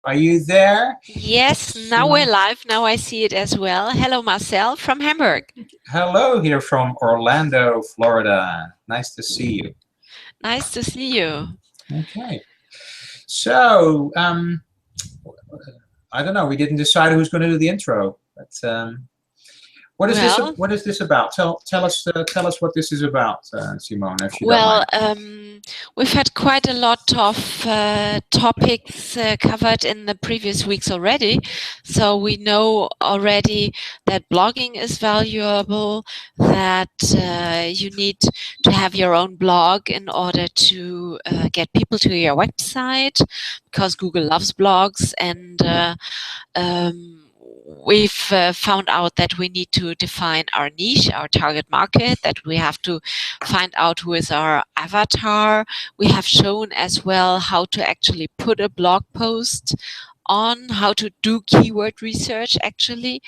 Are you there? Yes, now we're Simone? live. Now I see it as well. Hello, Marcel from Hamburg. Hello, here from Orlando, Florida. Nice to see you. Nice to see you. Okay. So, I don't know. We didn't decide who's going to do the intro, but what is this? Well, What is this about? Tell us what this is about, Simone, if you don't well, mind. we've had quite a lot of topics covered in the previous weeks already. So we know already that blogging is valuable, that you need to have your own blog in order to get people to your website, because Google loves blogs, and we've found out that we need to define our niche, our target market, that we have to find out who is our avatar. We have shown as well how to actually put a blog post on, how to do keyword research actually,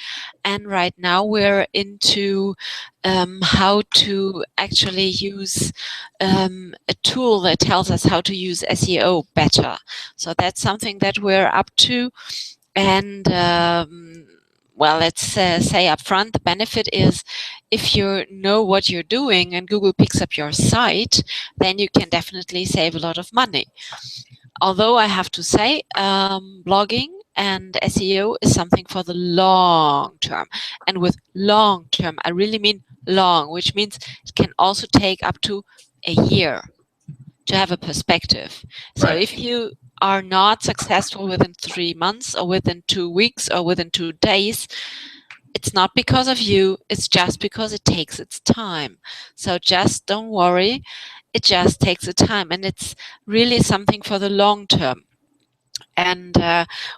and right now we're into how to actually use a tool that tells us how to use SEO better. So that's something that we're up to. And well, let's say up front, the benefit is if you know what you're doing and Google picks up your site, then you can definitely save a lot of money. Although I have to say, blogging and SEO is something for the long term. And with long term, I really mean long, which means it can also take up to a year to have a perspective. So Right. if you are not successful within 3 months or within 2 weeks or within 2 days, it's not because of you, it's just because it takes its time. So just don't worry, it just takes its time, and it's really something for the long term. And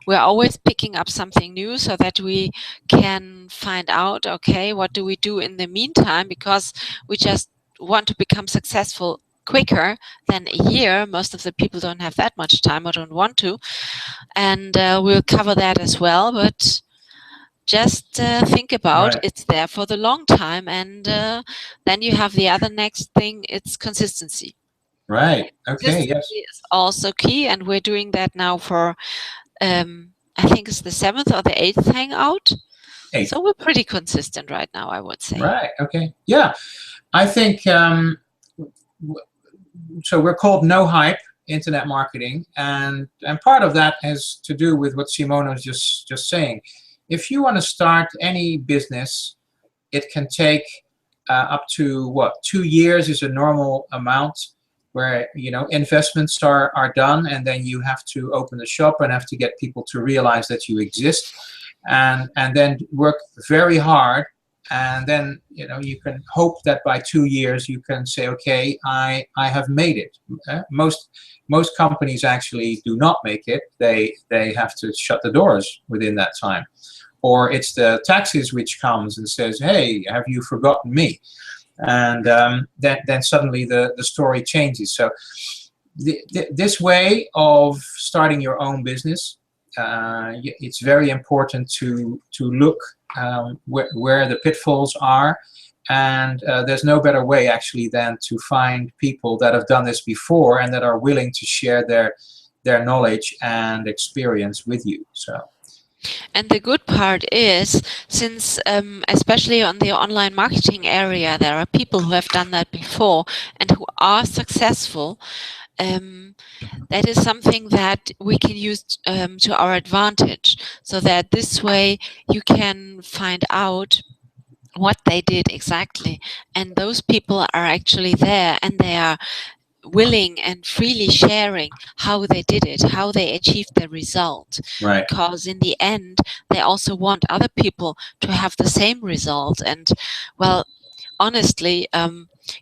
we're always picking up something new so that we can find out, okay, what do we do in the meantime, because we just want to become successful quicker than a year. Most of the people don't have that much time or don't want to, and we'll cover that as well. But just think about Right. it's there for the long time, and then you have the other next thing, it's consistency. Right. Okay. Consistency Yes. is also key, and we're doing that now for I think it's the 7th or the 8th hangout. Eight. So we're pretty consistent right now, I would say. Right. Okay. Yeah. I think so. We're called No Hype Internet Marketing, and part of that has to do with what Simone was just saying. If you want to start any business, it can take up to what 2 years is a normal amount, where investments are done, and then you have to open the shop and have to get people to realize that you exist, and then work very hard, and then you can hope that by 2 years you can say, okay, I have made it. Most companies actually do not make it. They have to shut the doors within that time, or it's the taxes which comes and says, hey, have you forgotten me? And then suddenly the story changes. So this way of starting your own business, it's very important to look where the pitfalls are, and there's no better way actually than to find people that have done this before and that are willing to share their knowledge and experience with you. So. And the good part is, since especially on the online marketing area, there are people who have done that before and who are successful. That is something that we can use to our advantage, so that this way you can find out what they did exactly, and those people are actually there, and they are willing and freely sharing how they did it, how they achieved the result. Right. Because in the end, they also want other people to have the same result. And well, honestly,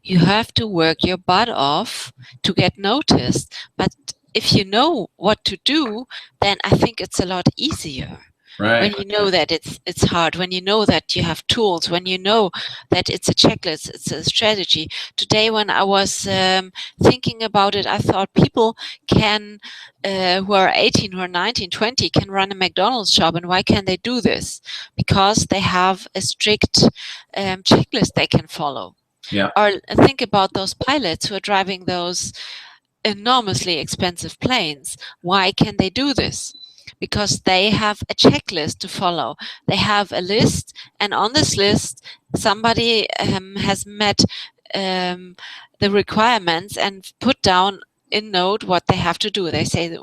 you have to work your butt off to get noticed. But if you know what to do, then I think it's a lot easier. Right. When you know that it's hard, when you know that you have tools, when you know that it's a checklist, it's a strategy. Today, when I was thinking about it, I thought people can, who are 18, who are 19, 20, can run a McDonald's shop, and why can they do this? Because they have a strict checklist they can follow. Yeah. Or think about those pilots who are driving those enormously expensive planes. Why can they do this? because they have a checklist to follow. They have a list, and on this list, somebody has met the requirements and put down in note what they have to do. They say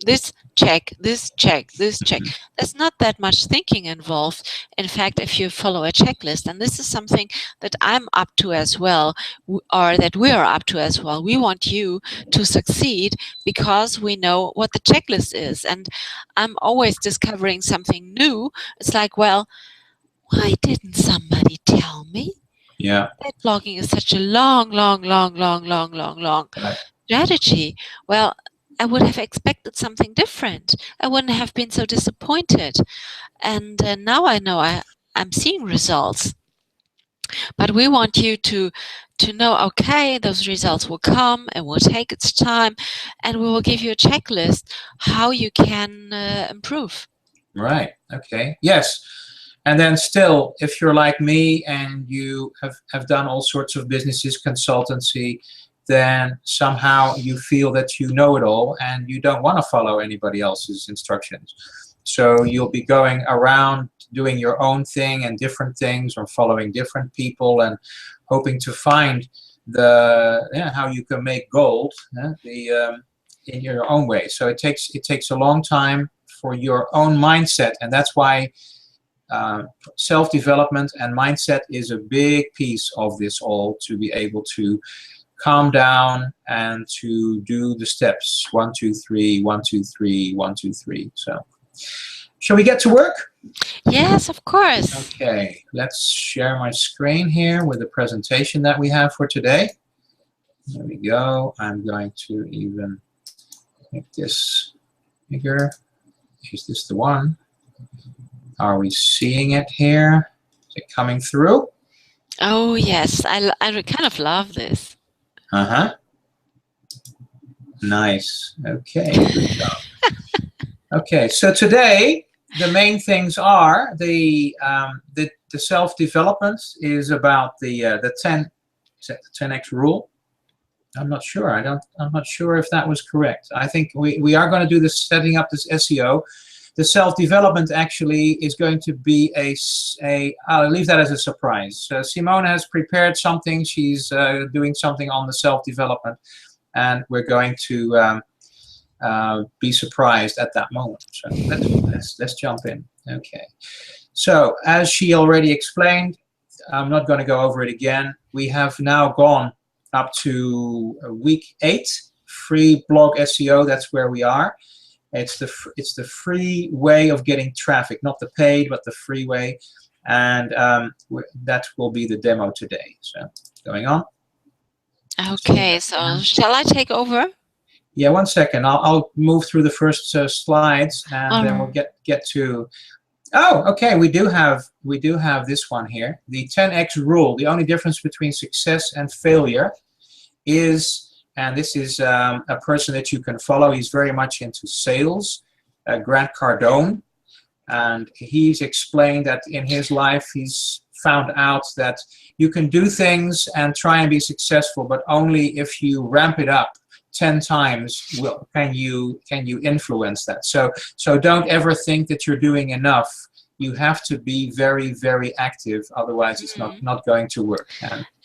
this check, this check, this check. There's not that much thinking involved. In fact, if you follow a checklist, and this is something that I'm up to as well, or that we are up to as well, we want you to succeed because we know what the checklist is. And I'm always discovering something new. It's like, well, why didn't somebody tell me? Yeah. That blogging is such a long strategy. Well, I would have expected something different. I wouldn't have been so disappointed. And now I know I'm seeing results. But we want you to know, okay, those results will come and will take its time, and we will give you a checklist how you can improve. Right. Okay. Yes. And then still, if you're like me and you have done all sorts of businesses, consultancy, then somehow you feel that you know it all and you don't want to follow anybody else's instructions. So you'll be going around doing your own thing and different things, or following different people and hoping to find how you can make gold in your own way. So it takes a long time for your own mindset, and that's why self-development and mindset is a big piece of this all, to be able to calm down and to do the steps 1, 2, 3, 1, 2, 3, 1, 2, 3. So shall we get to work? Yes, of course. Okay, let's share my screen here with the presentation that we have for today. There we go. I'm going to even make this bigger. Is this the one? Are we seeing it here? Is it coming through? Oh, yes. I kind of love this. Uh-huh. Nice. Okay, good job. Okay, so today the main things are the self-development is about the 10x rule. I'm not sure. I'm not sure if that was correct. I think we are going to do this, setting up this SEO. The self-development actually is going to be I'll leave that as a surprise. Simone has prepared something. She's doing something on the self-development, and we're going to be surprised at that moment. So let's jump in. Okay. So as she already explained, I'm not going to go over it again. We have now gone up to week 8, free blog SEO. That's where we are. It's the free way of getting traffic, not the paid, but the free way, and that will be the demo today. So going on. Okay, so shall I take over? Yeah, 1 second. I'll move through the first slides, and then we'll get to. Oh, okay. We do have this one here. The 10x rule. The only difference between success and failure is. And this is a person that you can follow. He's very much into sales, Grant Cardone. And he's explained that in his life, he's found out that you can do things and try and be successful, but only if you ramp it up 10 times can you influence that. So don't ever think that you're doing enough. You have to be very, very active. Otherwise, it's not going to work.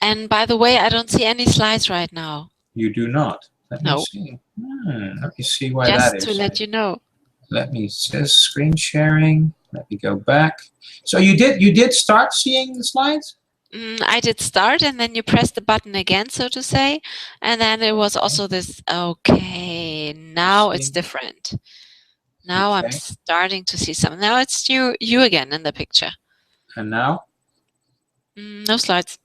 And by the way, I don't see any slides right now. You do not. Let me see. Let me see why that is. Just to let you know. Let me says screen sharing. Let me go back. So you did start seeing the slides? I did start, and then you press the button again, so to say, and then it was also this. Okay, now it's different. Now I'm starting to see something. Now it's you again in the picture. And now? No slides.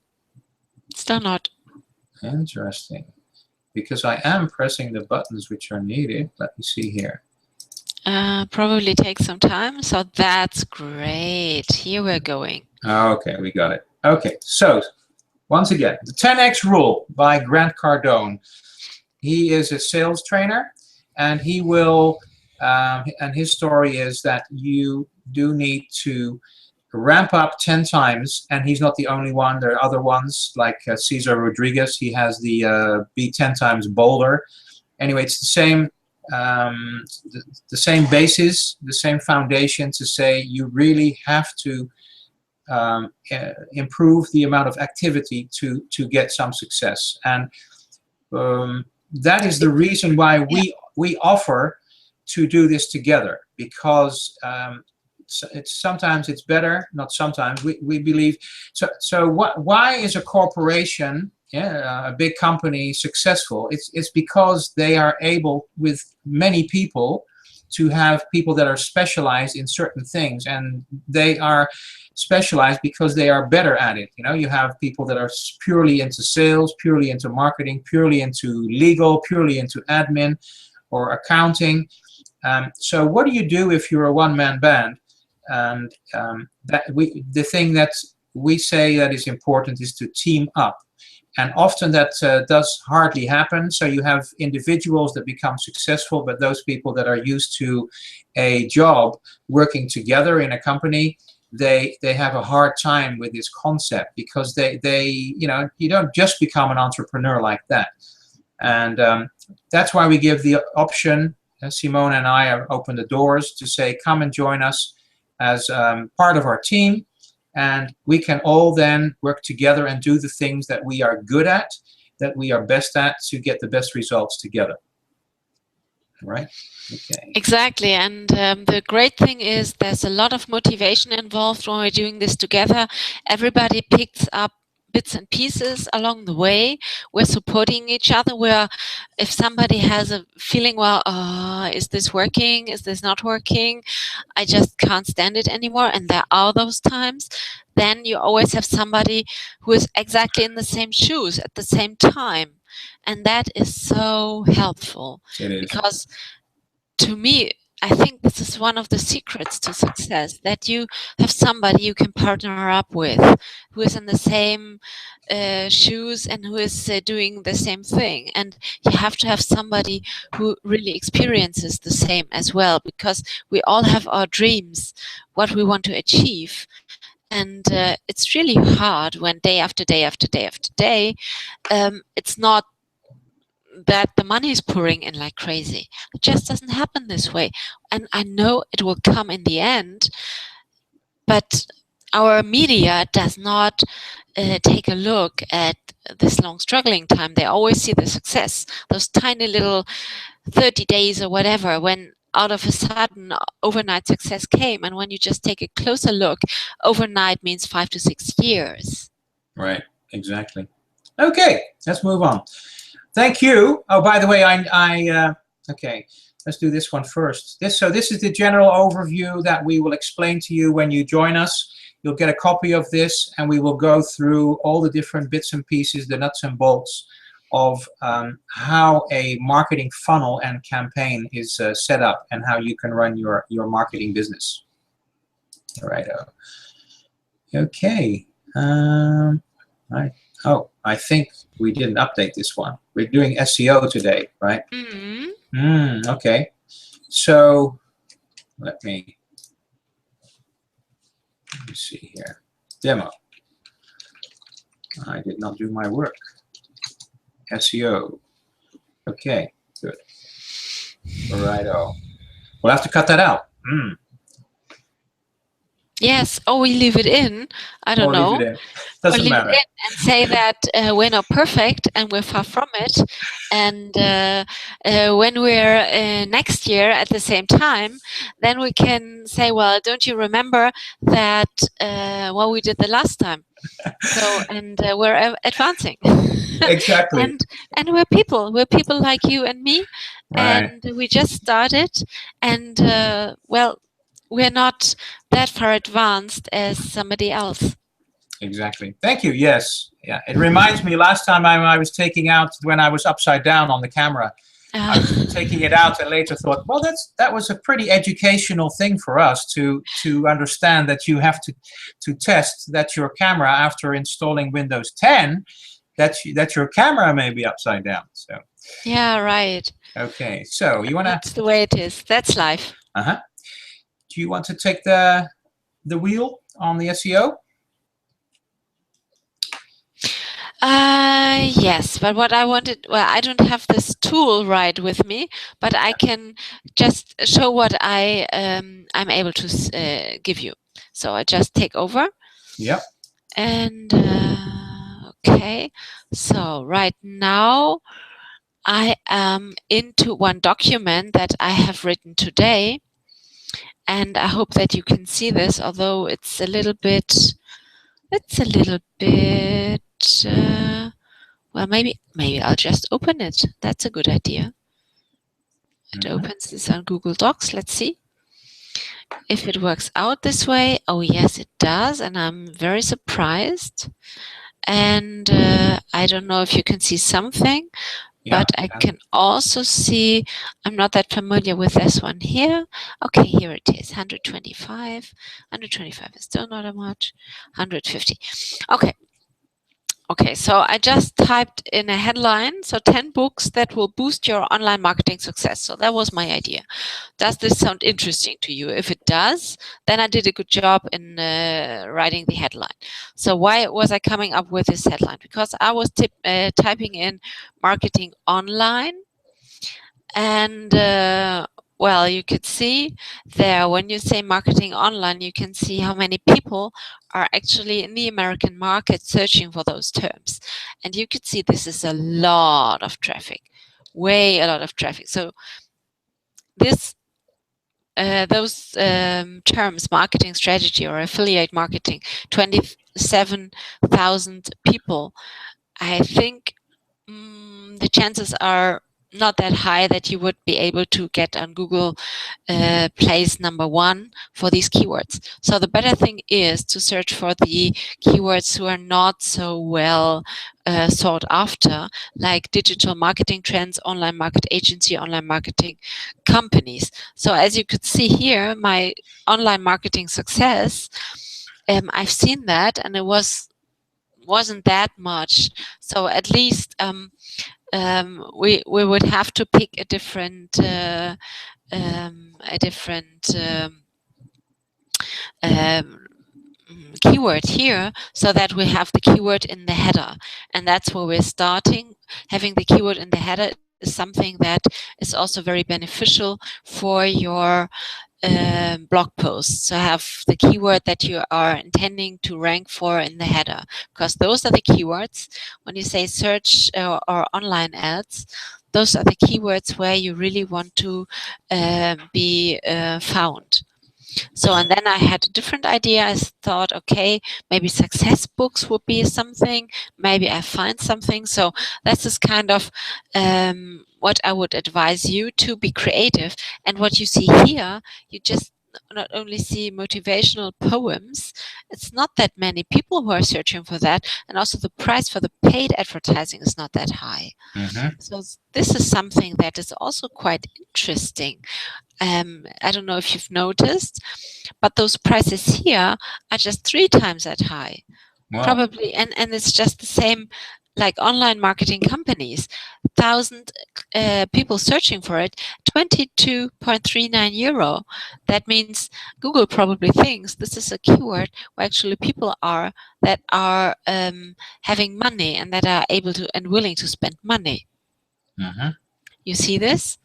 Still not. Interesting. Because I am pressing the buttons which are needed. Let me see here. Probably take some time. So that's great. Here we're going. Okay, we got it. Okay, so once again, the 10x rule by Grant Cardone. He is a sales trainer, and he will, and his story is that you do need to ramp up 10 times, and he's not the only one. There are other ones like Cesar Rodriguez. He has the be 10 times bolder. Anyway, it's the same the same basis, the same foundation to say you really have to improve the amount of activity to get some success. And that is the reason why we offer to do this together, because sometimes it's better, not sometimes, we believe. So why is a corporation, a big company, successful? It's because they are able, with many people, to have people that are specialized in certain things, and they are specialized because they are better at it. You know, you have people that are purely into sales, purely into marketing, purely into legal, purely into admin or accounting. So what do you do if you're a one-man band? And the thing that we say that is important is to team up. And often that does hardly happen. So you have individuals that become successful, but those people that are used to a job working together in a company, they have a hard time with this concept, because they you know, you don't just become an entrepreneur like that. And that's why we give the option. Simone and I have opened the doors to say, come and join us as part of our team. And we can all then work together and do the things that we are good at, that we are best at, to get the best results together. Right? Okay. Exactly. And the great thing is there's a lot of motivation involved when we're doing this together. Everybody picks up bits and pieces along the way. We're supporting each other. If somebody has a feeling, well, is this working? Is this not working? I just can't stand it anymore. And there are those times. Then you always have somebody who is exactly in the same shoes at the same time. And that is so helpful. It is. Because to me, I think this is one of the secrets to success, that you have somebody you can partner up with, who is in the same shoes and who is doing the same thing. And you have to have somebody who really experiences the same as well, because we all have our dreams, what we want to achieve. And it's really hard when day after day after day after day, it's not that the money is pouring in like crazy. It just doesn't happen this way. And I know it will come in the end, but our media does not take a look at this long struggling time. They always see the success, those tiny little 30 days or whatever, when out of a sudden overnight success came. And when you just take a closer look, overnight means 5 to 6 years. Right, exactly. Okay, let's move on. Thank you. Oh, by the way, okay, let's do this one first. So this is the general overview that we will explain to you when you join us. You'll get a copy of this, and we will go through all the different bits and pieces, the nuts and bolts of how a marketing funnel and campaign is set up, and how you can run your marketing business. All right. Okay. Right. Oh, I think we didn't update this one. We're doing SEO today, right? Mm-hmm. Okay. So let me see here. Demo. I did not do my work. SEO. Okay, good. Righto. We'll have to cut that out. Yes, or we leave it in. I don't know. Leave it in. Doesn't or leave matter. it in and say that we're not perfect and we're far from it. And when we're next year at the same time, then we can say, well, don't you remember that what we did the last time? So, and we're advancing. Exactly. and we're people like you and me. Right. And we just started, and well, we're not that far advanced as somebody else. Exactly. Thank you. Yes. Yeah. It reminds me, last time I was taking out, when I was upside down on the camera, I was taking it out, and later thought, well, that was a pretty educational thing for us to understand, that you have to test that your camera, after installing Windows 10, that your camera may be upside down. So. Yeah. Right. Okay. So you want to? That's the way it is. That's life. Do you want to take the wheel on the SEO? Yes, but what I wanted, well, I don't have this tool right with me, but I can just show what I'm able to give you. So I just take over. Yep. And okay, so right now I am into one document that I have written today, and I hope that you can see this, although it's a little bit, well, maybe I'll just open it. That's a good idea. It opens this on Google Docs. Let's see if it works out this way. Oh yes, it does, and I'm very surprised. And I don't know if you can see something, Yeah. but I can also see, I'm not that familiar with this one here. Okay, here it is, 125. 125 is still not a much. 150. Okay. Okay, so I just typed in a headline, so 10 books that will boost your online marketing success. So that was my idea. Does this sound interesting to you? If it does, then I did a good job in writing the headline. So why was I coming up with this headline? Because I was typing in marketing online, and well, you could see there, when you say marketing online, you can see how many people are actually in the American market searching for those terms. And you could see this is a lot of traffic, way a lot of traffic. So this those terms, marketing strategy or affiliate marketing, 27,000 people, I think the chances are not that high that you would be able to get on Google place #1 for these keywords. So the better thing is to search for the keywords who are not so well sought after, like digital marketing trends, online market agency, online marketing companies. So as you could see here, my online marketing success, I've seen that, and it wasn't that much. So at least we would have to pick a different um, keyword here, so that we have the keyword in the header, and that's where we're starting. Having the keyword in the header is something that is also very beneficial for your blog posts. So have the keyword that you are intending to rank for in the header, because those are the keywords. When you say search or online ads, those are the keywords where you really want to be found. So, and then I had a different idea. I thought, okay, maybe success books would be something. Maybe I find something. So that's this kind of what I would advise you to be creative. And what you see here, you just not only see motivational poems, it's not that many people who are searching for that, and also the price for the paid advertising is not that high. So this is something that is also quite interesting. I don't know if you've noticed, but those prices here are just 3 times that high. Wow. Probably, and it's just the same like online marketing companies. 1,000 people searching for it, 22.39 euro. That means Google probably thinks this is a keyword where actually people are that are having money and that are able to and willing to spend money. You see this?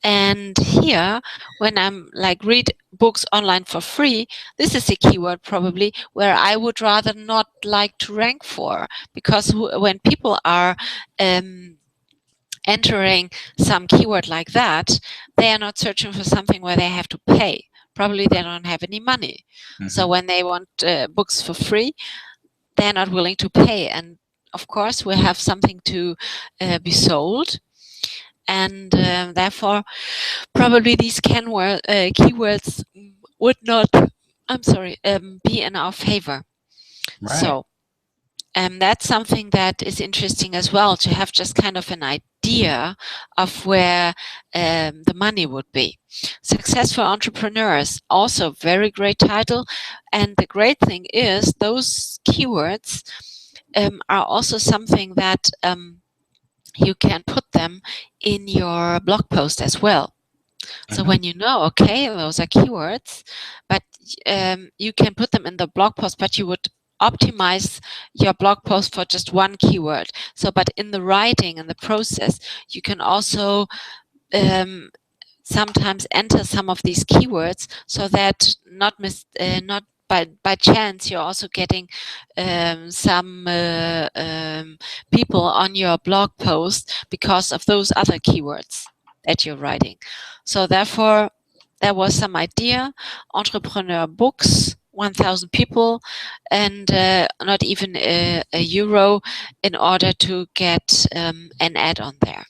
And here, when I'm like read books online for free, this is a keyword probably where I would rather not like to rank for, because when people are entering some keyword like that, they are not searching for something where they have to pay. Probably they don't have any money. So when they want books for free, they're not willing to pay. And of course, we have something to be sold. And therefore, probably these keywords would not, be in our favor. Right. So that's something that is interesting as well, to have just kind of an idea of where the money would be. Success for Entrepreneurs, also very great title. And the great thing is those keywords are also something that you can put them in your blog post as well. So when you know, okay, those are keywords, but you can put them in the blog post, but you would optimize your blog post for just one keyword. So, but in the writing and the process, you can also sometimes enter some of these keywords so that not by chance you're also getting some people on your blog post because of those other keywords that you're writing. So therefore, there was some idea, entrepreneur books, 1,000 people, and not even a euro in order to get an ad on there.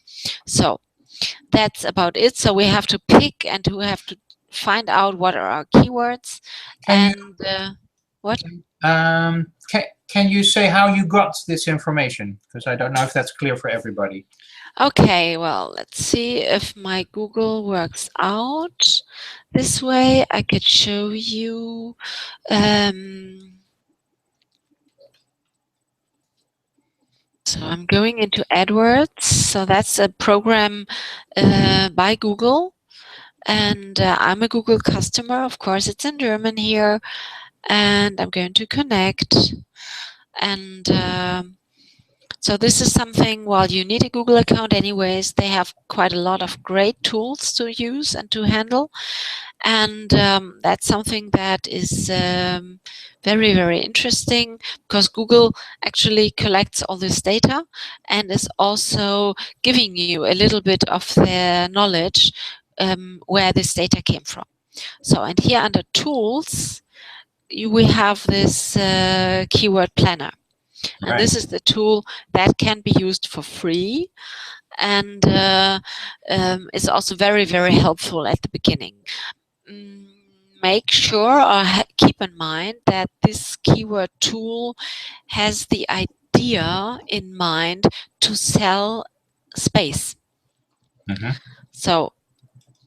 So that's about it. So we have to pick and we have to find out what are our keywords. Can what? can you say how you got this information? Because I don't know if that's clear for everybody. Okay, well, let's see if my Google works out. This way I could show you. So I'm going into AdWords. So that's a program by Google. And I'm a Google customer. Of course, it's in German here. And I'm going to connect. And so this is something, well, you need a Google account anyways. They have quite a lot of great tools to use and to handle. And that's something that is very, very interesting because Google actually collects all this data and is also giving you a little bit of their knowledge where this data came from. So, and here under tools, we have this keyword planner. And Right. this is the tool that can be used for free and is also very, very helpful at the beginning. Make sure or keep in mind that this keyword tool has the idea in mind to sell space. Mm-hmm. So,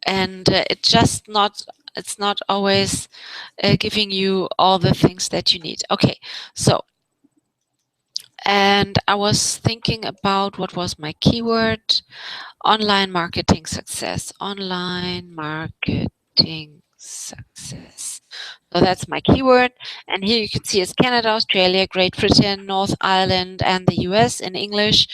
and it's not always giving you all the things that you need. Okay, so, and I was thinking about what was my keyword. Online marketing success. Online marketing success. So that's my keyword. And here you can see it's Canada, Australia, Great Britain, North Ireland, and the US in English.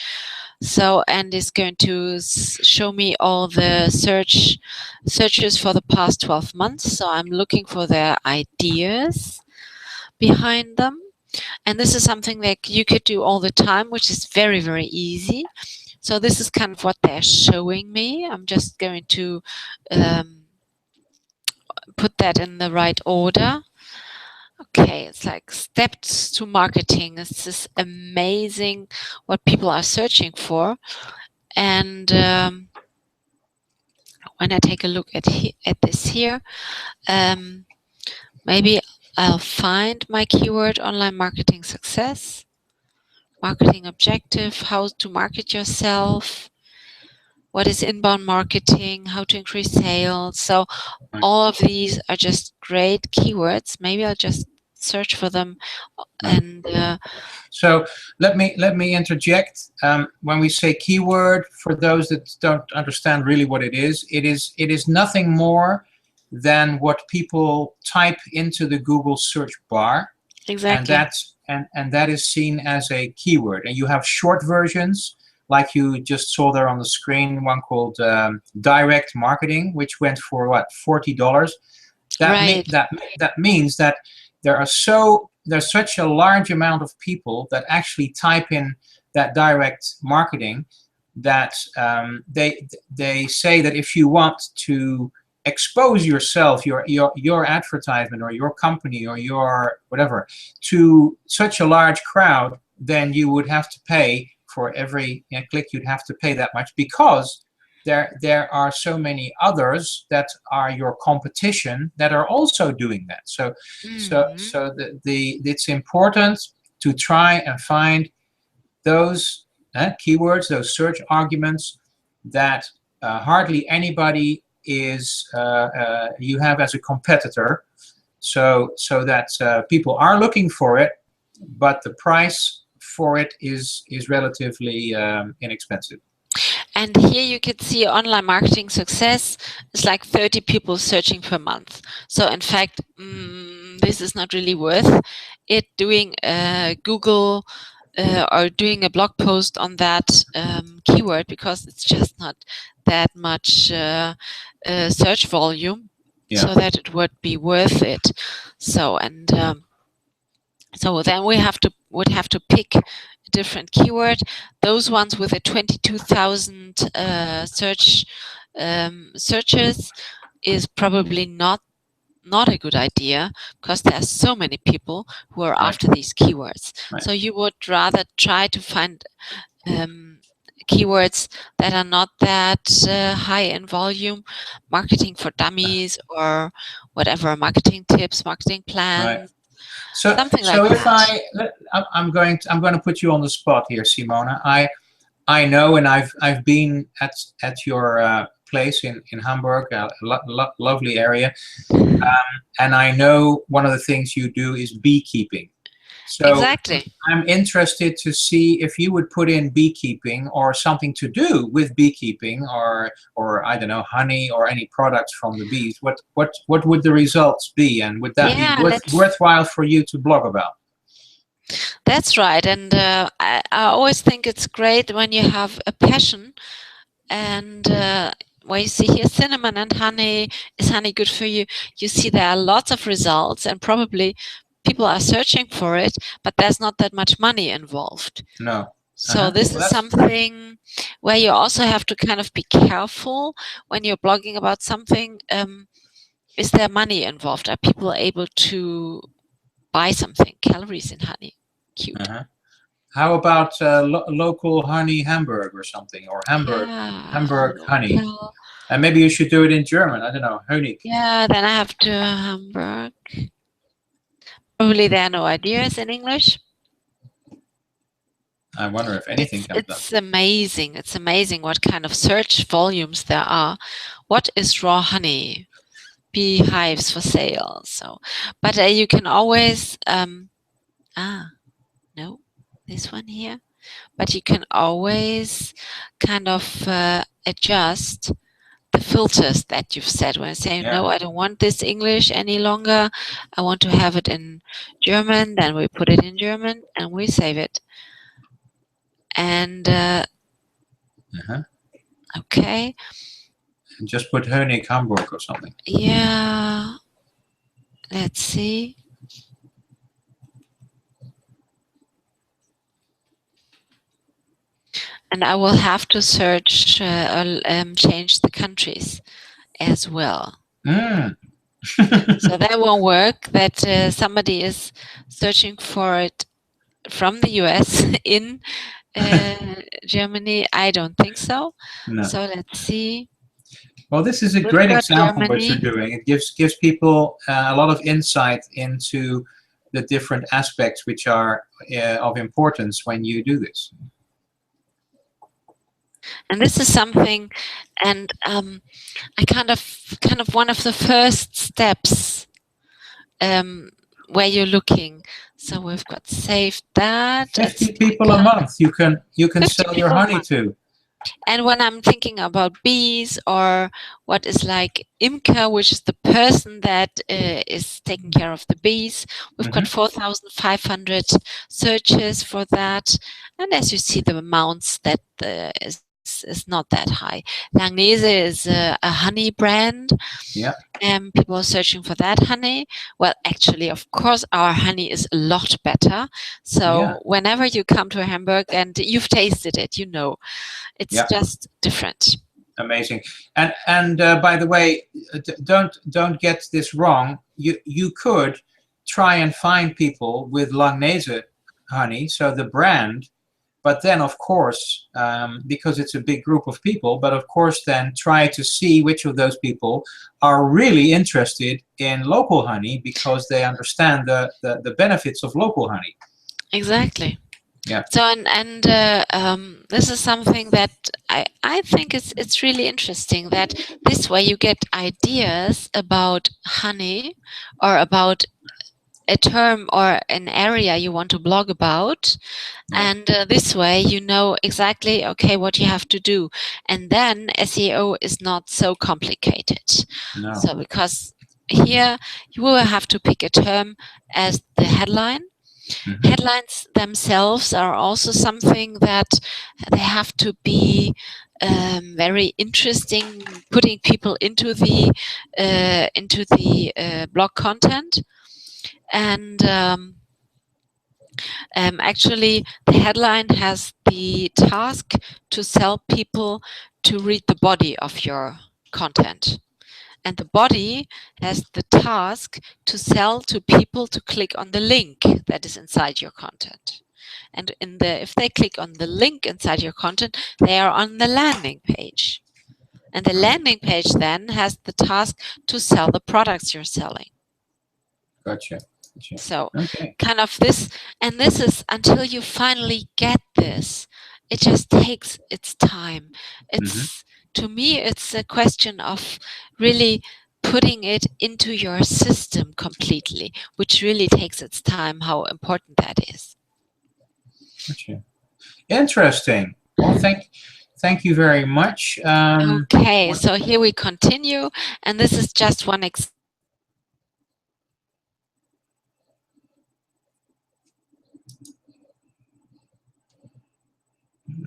So, and it's going to show me all the searches for the past 12 months. So I'm looking for their ideas behind them. And this is something that you could do all the time, which is very, very easy. So this is kind of what they're showing me. I'm just going to put that in the right order. Okay, it's like steps to marketing. It's just amazing what people are searching for. And when I take a look at this here, maybe I'll find my keyword online marketing success, marketing objective, how to market yourself, what is inbound marketing, how to increase sales. So all of these are just great keywords. Maybe I'll just search for them. And so let me interject. When we say keyword, for those that don't understand really what it is nothing more than what people type into the Google search bar. Exactly. And that is seen as a keyword. And you have short versions, like you just saw there on the screen, one called direct marketing, which went for what, $40. Right. That means that there's such a large amount of people that actually type in that direct marketing that they say that if you want to expose yourself, your advertisement or your company or your whatever to such a large crowd, then you would have to pay for every click. You'd have to pay that much because there are so many others that are your competition that are also doing that. So it's important to try and find those keywords, those search arguments that hardly anybody is you have as a competitor, so that people are looking for it, but the price for it is relatively inexpensive. And here you can see online marketing success is like 30 people searching per month. So in fact, this is not really worth it doing Google or doing a blog post on that keyword, because it's just not that much search volume, so that it would be worth it. So so then we would have to pick a different keyword. Those ones with a 22,000 searches is probably not a good idea, because there are so many people who are after these keywords. So you would rather try to find keywords that are not that high in volume, marketing for dummies or whatever, marketing tips, marketing plans. So, something so like if that. I'm going to put you on the spot here, Simona. I know, and I've been at your place in Hamburg, a lovely area, and I know one of the things you do is beekeeping. So exactly. I'm interested to see if you would put in beekeeping or something to do with beekeeping, or I don't know, honey or any products from the bees. What would the results be, and would that be worthwhile for you to blog about? That's right, and I always think it's great when you have a passion, and where you see here cinnamon and honey. Is honey good for you? You see there are lots of results, and probably people are searching for it, but there's not that much money involved. No. So this is something where you also have to kind of be careful when you're blogging about something. Is there money involved? Are people able to buy something? Calories in honey. Cute. How about local honey Hamburg or something, or Hamburg honey? And maybe you should do it in German. I don't know, Honig. Yeah, then I have to Hamburg. Probably there are no ideas in English. I wonder if anything comes up. It's amazing. It's amazing what kind of search volumes there are. What is raw honey? Beehives for sale. So, but you can always no, this one here. But you can always kind of adjust the filters that you've set. When I say, no, I don't want this English any longer, I want to have it in German, then we put it in German and we save it. And okay. And just put Honig Hamburg or something. Yeah. Let's see. And I will have to search or change the countries as well. So that won't work, that somebody is searching for it from the US in Germany. I don't think so. No. So let's see. Well, this is a great example of what you're doing. It gives people a lot of insight into the different aspects which are of importance when you do this. And this is something, and I kind of one of the first steps where you're looking. So we've got saved that. 50 people a month you can sell your honey to. And when I'm thinking about bees, or what is like Imker, which is the person that is taking care of the bees, we've got 4,500 searches for that. And as you see, the amounts that is not that high. Langnese is a honey brand. Yeah. And people are searching for that honey. Well, actually, of course, our honey is a lot better. So whenever you come to Hamburg and you've tasted it, you know, it's just different. Amazing. And by the way, don't get this wrong. You could try and find people with Langnese honey, so the brand. But then, of course, because it's a big group of people, but of course then try to see which of those people are really interested in local honey, because they understand the benefits of local honey. Exactly. Yeah. So and this is something that I think it's really interesting, that this way you get ideas about honey, or about a term or an area you want to blog about, and this way you know exactly, okay, what you have to do, and then SEO is not so complicated. No. So because here you will have to pick a term as the headline. Headlines themselves are also something that they have to be very interesting, putting people into the blog content. And actually, the headline has the task to sell people to read the body of your content. And the body has the task to sell to people to click on the link that is inside your content. And if they click on the link inside your content, they are on the landing page. And the landing page then has the task to sell the products you're selling. Gotcha. So kind of this, and this is until you finally get this, it just takes its time. It's to me, it's a question of really putting it into your system completely, which really takes its time, how important that is. Gotcha. Interesting. Well, thank you very much. Okay, so here we continue, and this is just one example.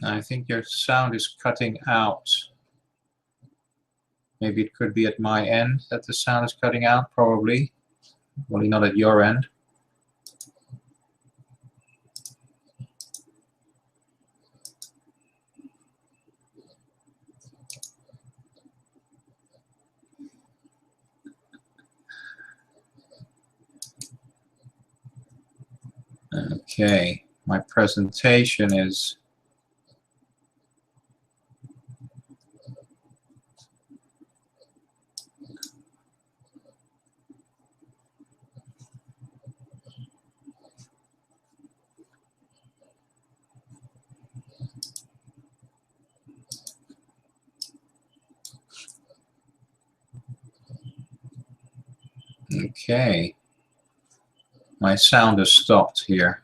I think your sound is cutting out. Maybe it could be at my end that the sound is cutting out, probably. Probably not at your end. Okay, my presentation is okay. My sound has stopped here.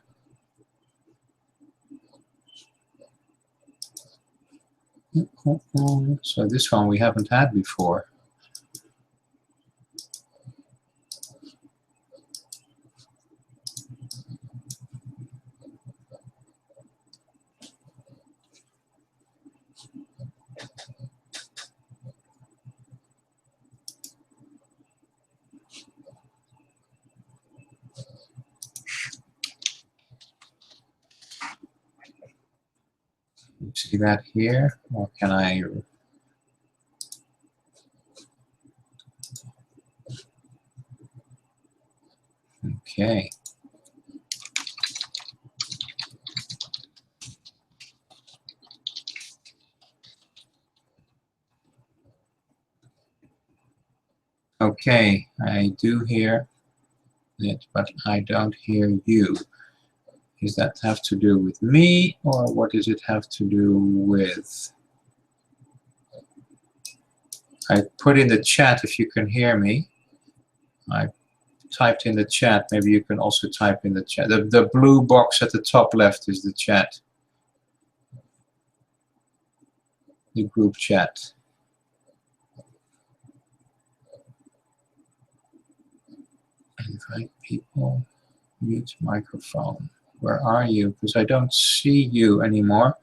So this one we haven't had before. See that here, or can I? Okay. Okay, I do hear it, but I don't hear you. Does that have to do with me, or what does it have to do with? I put in the chat if you can hear me. I typed in the chat. Maybe you can also type in the chat. The blue box at the top left is the chat. The group chat. Invite people. Mute microphone. Where are you? Because I don't see you anymore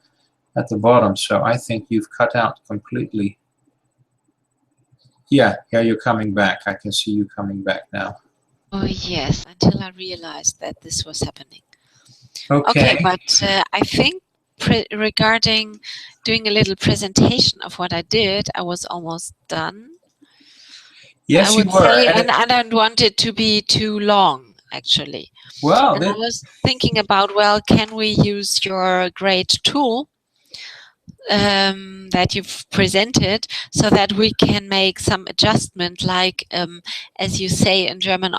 at the bottom, so I think you've cut out completely. Yeah, you're coming back. I can see you coming back now. Oh yes, until I realized that this was happening. Okay, but I think regarding doing a little presentation of what I did, I was almost done. Yes, I would you were. say, and I don't want it to be too long, actually. Well, and I was thinking about, well, can we use your great tool that you've presented so that we can make some adjustment, like, as you say in German,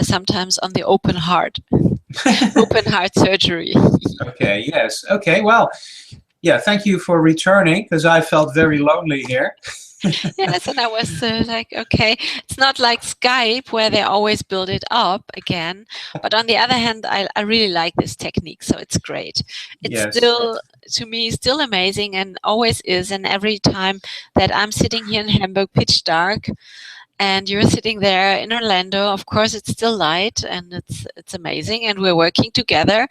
sometimes on the open heart, open heart surgery. Okay, yes. Okay, well, yeah, thank you for returning, because I felt very lonely here. Yes, and I was like, okay, it's not like Skype where they always build it up again. But on the other hand, I really like this technique, so it's great. It's still, to me, still amazing and always is. And every time that I'm sitting here in Hamburg, pitch dark, and you're sitting there in Orlando. Of course, it's still light, and it's amazing. And we're working together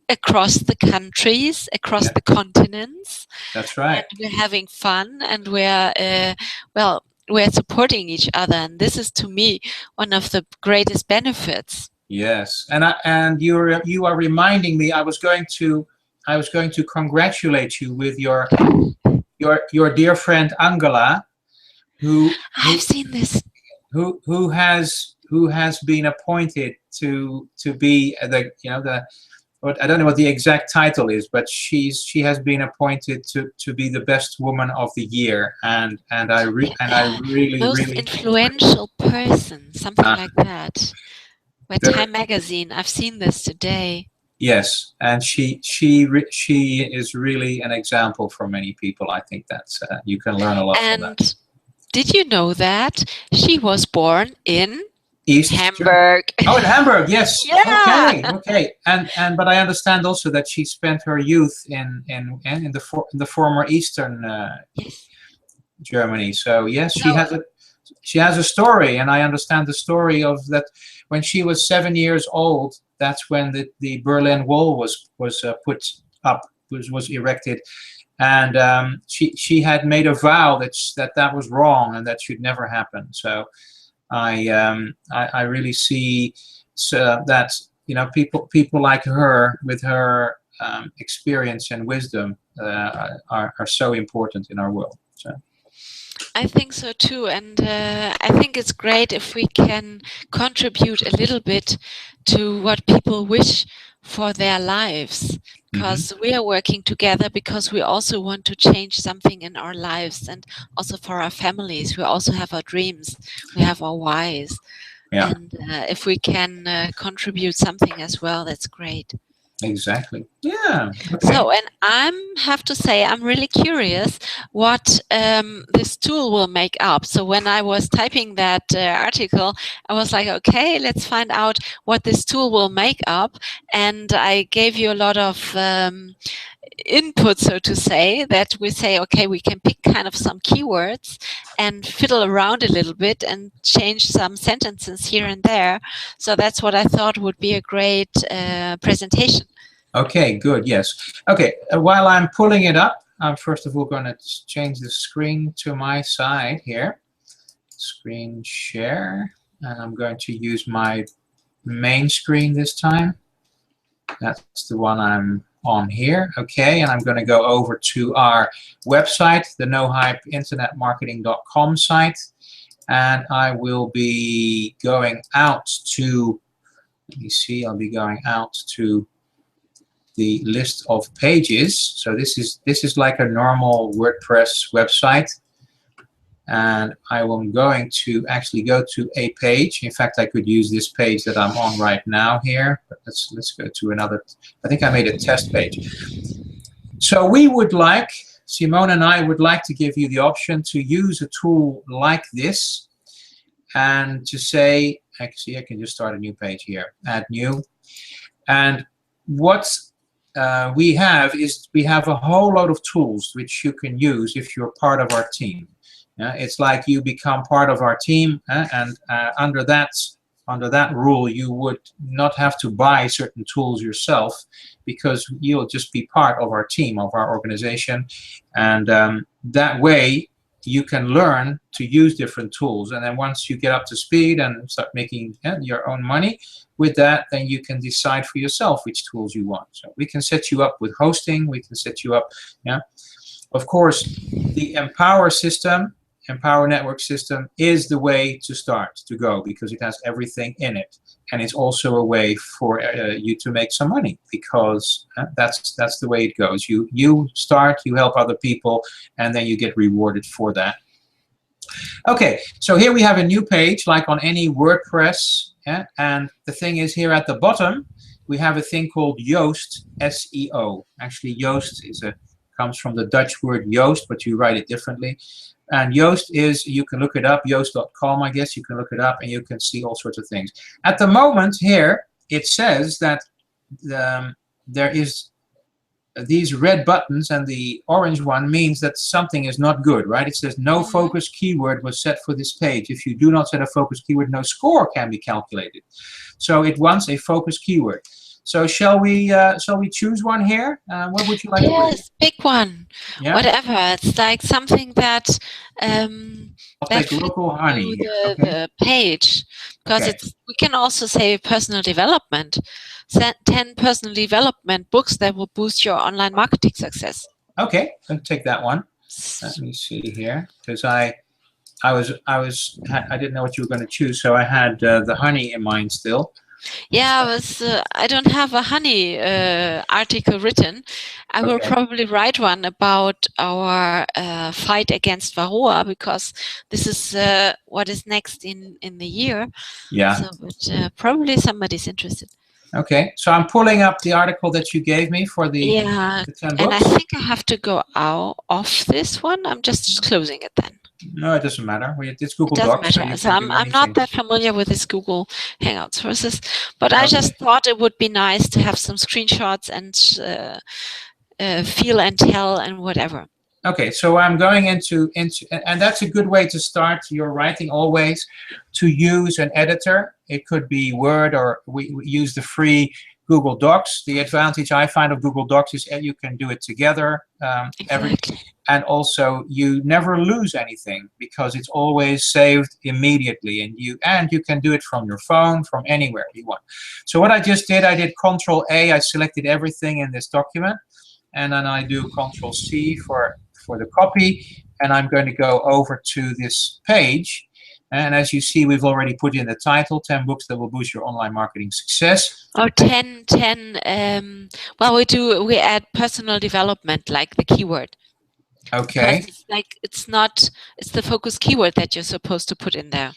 across the countries, across the continents. That's right. And we're having fun, and well, we're supporting each other. And this is, to me, one of the greatest benefits. Yes, and you are reminding me. I was going to congratulate you with your dear friend Angela, I've seen this. who has been appointed to be the what, I don't know what the exact title is, but she has been appointed to be the best woman of the year, and I really Most influential person, something like that. By Very- Time Magazine. I've seen this today. Yes, and she is really an example for many people. I think that's you can learn a lot from that. And did you know that she was born in East Hamburg? Oh, in Hamburg, yes. Yeah. Okay. And but I understand also that she spent her youth in the former Eastern Yes. Germany. So yes, she has a story, and I understand the story of that. When she was 7 years old, that's when the Berlin Wall was put up, was erected, and she had made a vow that was wrong and that should never happen. So I really see that people like her with her experience and wisdom are so important in our world. So. I think so too, and I think it's great if we can contribute a little bit to what people wish for their lives, because we are working together because we also want to change something in our lives, and also for our families. We also have our dreams, we have our whys, and if we can contribute something as well, that's great. Exactly. Yeah. Okay. So, and have to say, I'm really curious what this tool will make up. So when I was typing that article, I was like, okay, let's find out what this tool will make up. And I gave you a lot of input, so to say, that we say, okay, we can pick kind of some keywords and fiddle around a little bit and change some sentences here and there. So that's what I thought would be a great presentation. Okay, good. Yes. Okay. While I'm pulling it up, I'm first of all going to change the screen to my side here. Screen share. And I'm going to use my main screen this time. That's the one I'm on here. Okay. And I'm going to go over to our website, the nohypeinternetmarketing.com site. And I will be going out to, let me see, I'll be going out to the list of pages. So this is like a normal WordPress website, and I am going to actually go to a page. In fact, I could use this page that I'm on right now here, but let's go to another. I think I made a test page. So we would like, Simone and I would like to give you the option to use a tool like this, and to say, actually I can just start a new page here, add new, and what we have a whole lot of tools which you can use if you're part of our team. It's like you become part of our team, and under that rule, you would not have to buy certain tools yourself, because you'll just be part of our team, of our organization, and that way you can learn to use different tools. And then once you get up to speed and start making your own money with that, then you can decide for yourself which tools you want. So we can set you up with hosting, we can set you up, Of course, the Empower network system is the way to start, to go, because it has everything in it. And it's also a way for you to make some money, because that's the way it goes. You start, you help other people, and then you get rewarded for that. Okay, so here we have a new page, like on any WordPress, and the thing is, here at the bottom, we have a thing called Yoast SEO. Actually, Yoast comes from the Dutch word Joost, but you write it differently. And Yoast is, you can look it up, Yoast.com, I guess. You can look it up and you can see all sorts of things. At the moment here, it says that there is these red buttons and the orange one means that something is not good, right? It says no focus keyword was set for this page. If you do not set a focus keyword, no score can be calculated. So it wants a focus keyword. So shall we choose one here? What would you like to put? Yes, pick one. Yeah. Whatever. It's like something that I'll that take local fits honey to here. the, Okay. the page, because Okay. it's, we can also say personal development. 10 personal development books that will boost your online marketing success. Okay, I'll take that one. Let me see here, because I didn't know what you were going to choose, so I had the honey in mind still. Yeah, I don't have a honey article written. I will probably write one about our fight against Varroa, because this is what is next in the year. Yeah. So, but probably somebody's interested. Okay, so I'm pulling up the article that you gave me for the 10 books. And I think I have to go out off this one. I'm just closing it then. No, it doesn't matter. It's Google It doesn't Docs. matter. So I'm not that familiar with this Google Hangouts process, but I just thought it would be nice to have some screenshots and feel and tell and whatever. Okay, so I'm going into, and that's a good way to start your writing always, to use an editor. It could be Word, or we use the free Google Docs. The advantage I find of Google Docs is you can do it together. Exactly. And also you never lose anything, because it's always saved immediately, and you can do it from your phone, from anywhere you want. So what I just did, I did Control A. I selected everything in this document, and then I do Control C for the copy, and I'm going to go over to this page. And as you see, we've already put in the title, 10 books that will boost your online marketing success. Or 10, well, we add personal development, like the keyword. Okay. It's the focus keyword that you're supposed to put in there.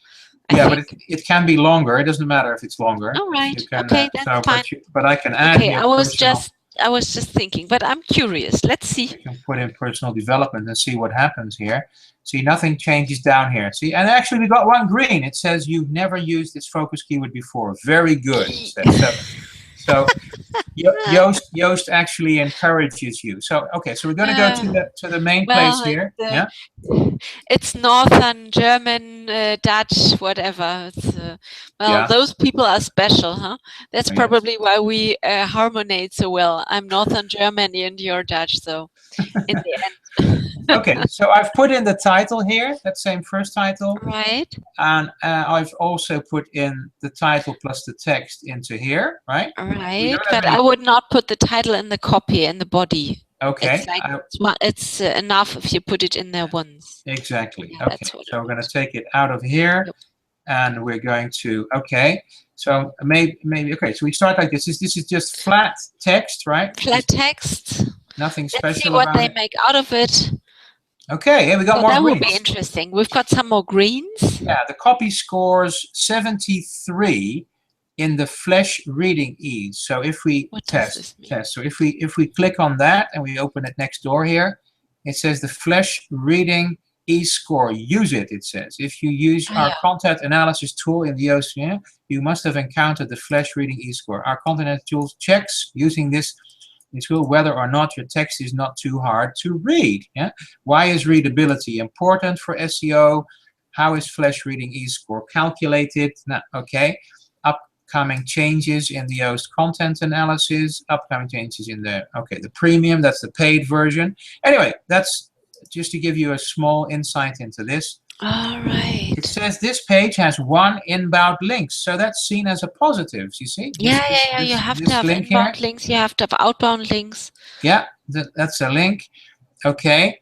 Yeah, but it can be longer. It doesn't matter if it's longer. All right. Okay, that's fine. But I can add here. I was just thinking, but I'm curious. Let's see. You can put in personal development and see what happens here. See, nothing changes down here. See, and actually we got one green. It says you've never used this focus keyword before. Very good. So Joost actually encourages you. So okay, so we're going to go to the main place here. It's Northern German, Dutch, whatever. It's, those people are special, huh? That's probably why we harmonize so well. I'm Northern German and you're Dutch, so in the end. Okay, so I've put in the title here, that same first title. Right. And I've also put in the title plus the text into here, right? Right, but I would not put the title in the copy, in the body. Okay. It's enough if you put it in there once. Exactly. Yeah, okay, so we're going to take it out of here. Yep. And we're going to, okay. So maybe, okay, so we start like this. This is just flat text, right? Flat text. Nothing special. Let's see what they make out of it. Okay, yeah, we got more greens. That will be interesting. We've got some more greens. Yeah, the copy scores 73 in the flash reading ease. So if we test, so if we click on that and we open it next door here, it says the flash reading ease score. Use it. It says if you use our content analysis tool in the OCR, you must have encountered the flash reading ease score. Our content analysis tool checks using this tool whether or not your text is not too hard to read. Yeah. Why is readability important for SEO? How is flash reading ease score calculated? Now, okay. Upcoming changes in the Yoast content analysis. Upcoming changes in the premium. That's the paid version. Anyway, that's just to give you a small insight into this. All right. It says this page has 1 inbound link, so that's seen as a positive. You see? You have to have inbound links. You have to have outbound links. Yeah, that's a link. Okay.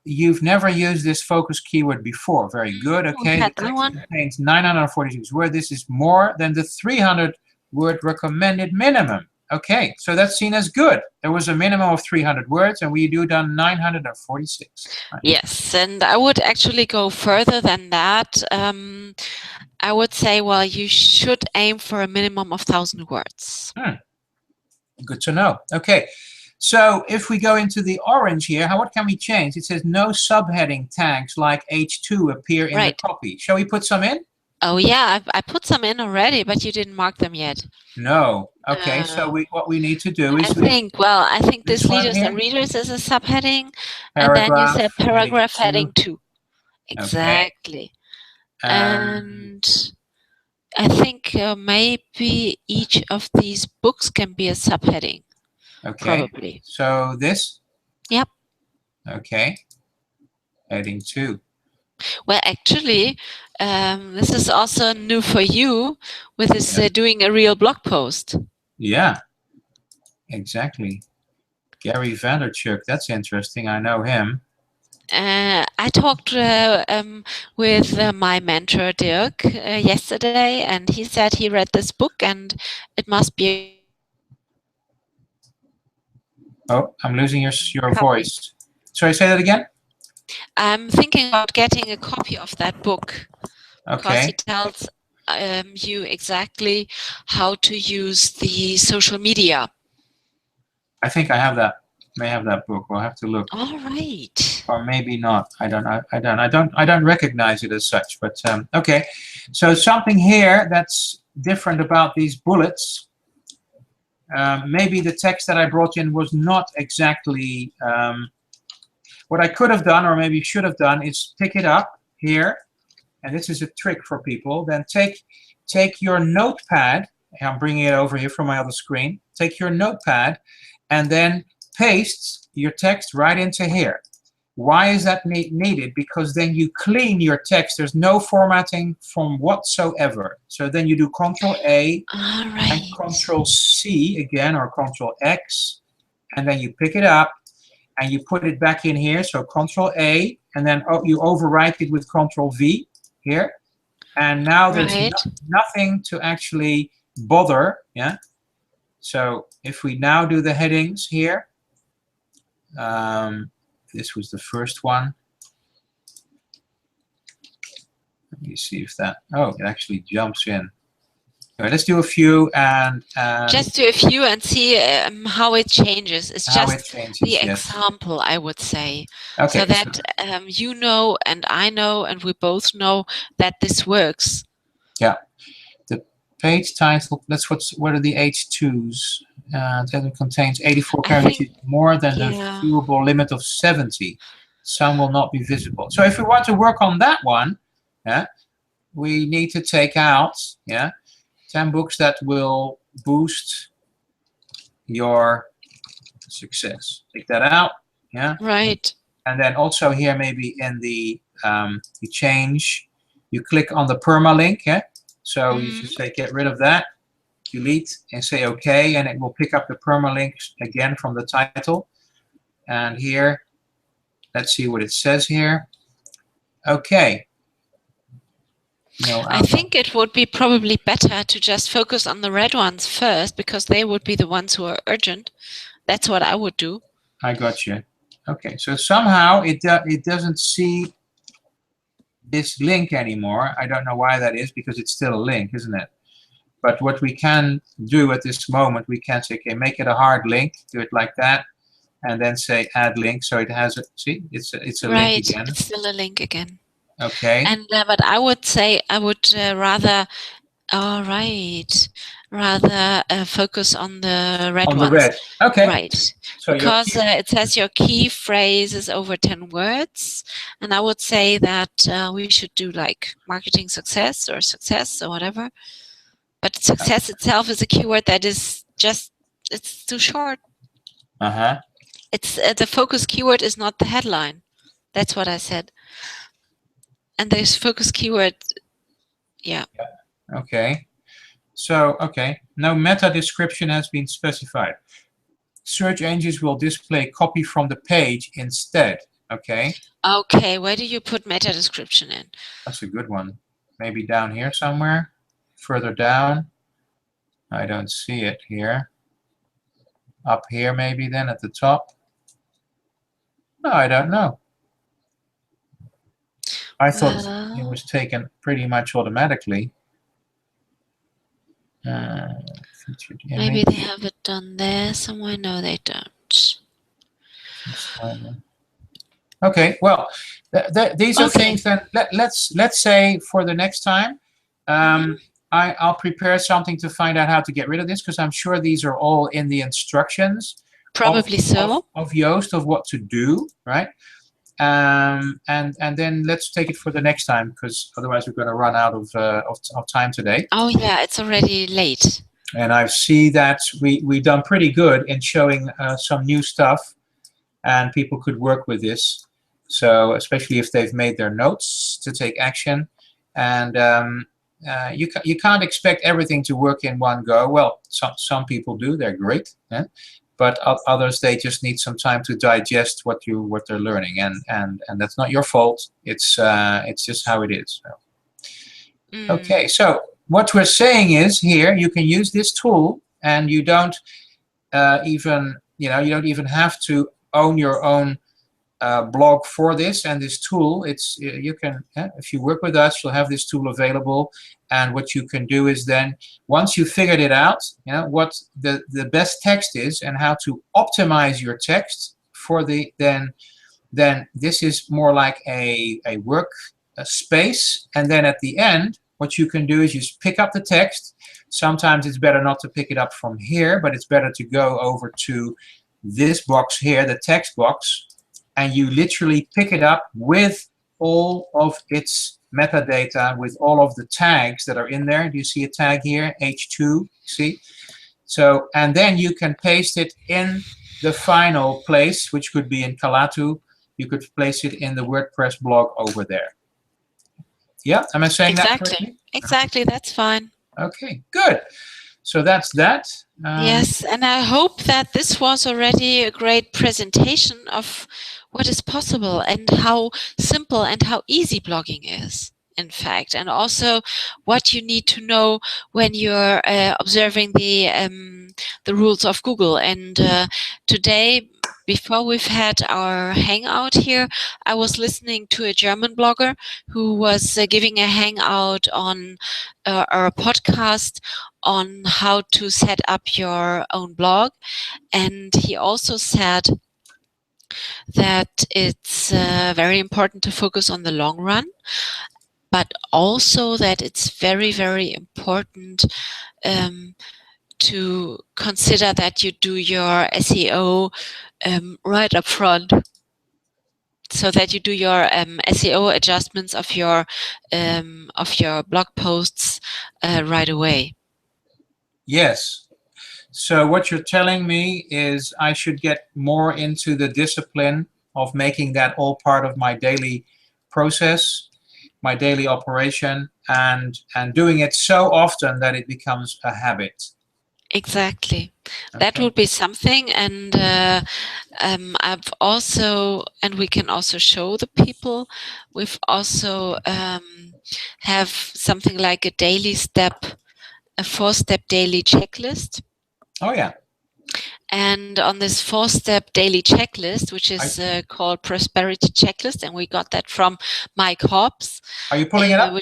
You've never used this focus keyword before. Very good. Okay. The text contains 946 words. This is more than the 300-word recommended minimum. Okay, so that's seen as good. There was a minimum of 300 words, and we do done 946. Right? Yes, and I would actually go further than that. I would say, well, you should aim for a minimum of 1,000 words. Good to know. Okay, so if we go into the orange here, what can we change? It says no subheading tags like H2 appear in the copy. Shall we put some in? Oh yeah, I put some in already, but you didn't mark them yet. No, Okay, so what we need to do I is think this this one leaders and here, readers is a subheading, and then you paragraph said heading paragraph heading 2. 2. Okay, Exactly. and And I think maybe each of these books can be a subheading, okay, probably. so this. Yep. Okay, heading 2. Well, actually, this is also new for you with this doing a real blog post. Yeah, exactly. Gary Vaynerchuk, that's interesting. I know him. I talked with my mentor Dirk yesterday, and he said he read this book and it must be a good book. Oh, I'm losing your Copy. voice. Sorry, say that again? I'm thinking about getting a copy of that book because he Okay. tells you exactly how to use the social media. I think I have that. May have that book. We'll have to look. All right. Or maybe not. I don't recognize it as such. But okay. So something here that's different about these bullets. Maybe the text that I brought in was not exactly what I could have done, or maybe should have done, is pick it up here, and this is a trick for people. Then take your notepad. I'm bringing it over here from my other screen. Take your notepad, and then paste your text right into here. Why is that needed? Because then you clean your text. There's no formatting from whatsoever. So then you do Control A and Control C again, or Control X, and then you pick it up and you put it back in here. So Control A, and then you overwrite it with Control V here. And now there's nothing to actually bother. Yeah. So if we now do the headings here, this was the first one. Let me see if that, oh, it actually jumps in. All right, let's do a few and just do a few and see how it changes. It's just the example, I would say, okay, so that you know and I know and we both know that this works. Yeah, the page title. That's what are the H2s? That contains 84 characters, more than the viewable limit of 70. Some will not be visible. So if we want to work on that one, yeah, we need to take out 10 books that will boost your success. Take that out, yeah. Right. And then also here, maybe in the you change, you click on the permalink, yeah. So you should say get rid of that, delete, and say OK, and it will pick up the permalinks again from the title. And here, let's see what it says here. OK. No, I think it would be probably better to just focus on the red ones first, because they would be the ones who are urgent. That's what I would do. I got you. Okay, so somehow it doesn't see this link anymore. I don't know why that is, because it's still a link, isn't it? But what we can do at this moment, we can say, okay, make it a hard link, do it like that, and then say add link. So it has a, see, it's a link again. It's still a link again. Okay. And but I would say I would rather, rather focus on the red ones. On the red. Okay. Right. So because it says your key phrase is over 10 words, and I would say that we should do like marketing success or success or whatever. But success itself is a keyword that is just, it's too short. It's the focus keyword is not the headline. That's what I said. And this focus keyword, yeah. Okay. So, okay. No meta description has been specified. Search engines will display copy from the page instead. Okay. Okay, where do you put meta description in? That's a good one. Maybe down here somewhere. Further down. I don't see it here. Up here maybe then at the top. No, I don't know. I thought it was taken pretty much automatically. Maybe they have it done there somewhere. No, they don't. Okay, well, these are things that let's say for the next time, I'll prepare something to find out how to get rid of this, because I'm sure these are all in the instructions Probably so. of Yoast of what to do, right? And then let's take it for the next time, because otherwise we're going to run out of time today. Oh yeah, it's already late. And I see that we've done pretty good in showing some new stuff, and people could work with this. So especially if they've made their notes to take action. And you can't expect everything to work in one go. Well, some people do. They're great. Yeah? But others, they just need some time to digest what they're learning, and that's not your fault. It's just how it is. So. Okay, so what we're saying is here you can use this tool, and you don't even you don't even have to own your own blog for this and this tool. It's you can if you work with us, you'll have this tool available, and what you can do is then once you figured it out, what the best text is and how to optimize your text for the then this is more like a work space, and then at the end what you can do is you just pick up the text. Sometimes it's better not to pick it up from here, but it's better to go over to this box here, the text box, and you literally pick it up with all of its metadata, with all of the tags that are in there. Do you see a tag here, H2, see? So, and then you can paste it in the final place, which could be in Kalatu. You could place it in the WordPress blog over there. Yeah, am I saying that correctly? Exactly, that's fine. Okay, good. So that's that. Yes, and I hope that this was already a great presentation of what is possible and how simple and how easy blogging is, in fact, and also what you need to know when you're observing the rules of Google. And today, before we've had our hangout here, I was listening to a German blogger who was giving a hangout on or a podcast on how to set up your own blog. And he also said that it's very important to focus on the long run, but also that it's very, very important to consider that you do your SEO right up front, so that you do your SEO adjustments of your blog posts right away. Yes. So what you're telling me is I should get more into the discipline of making that all part of my daily process, my daily operation, and doing it so often that it becomes a habit. Exactly. Okay. That would be something. And I've also, and we can also show the people, we've also have something like a daily step, a 4-step daily checklist. Oh yeah. And on this 4-step daily checklist, which is called Prosperity Checklist, and we got that from Mike Hobbs. Are you pulling it up?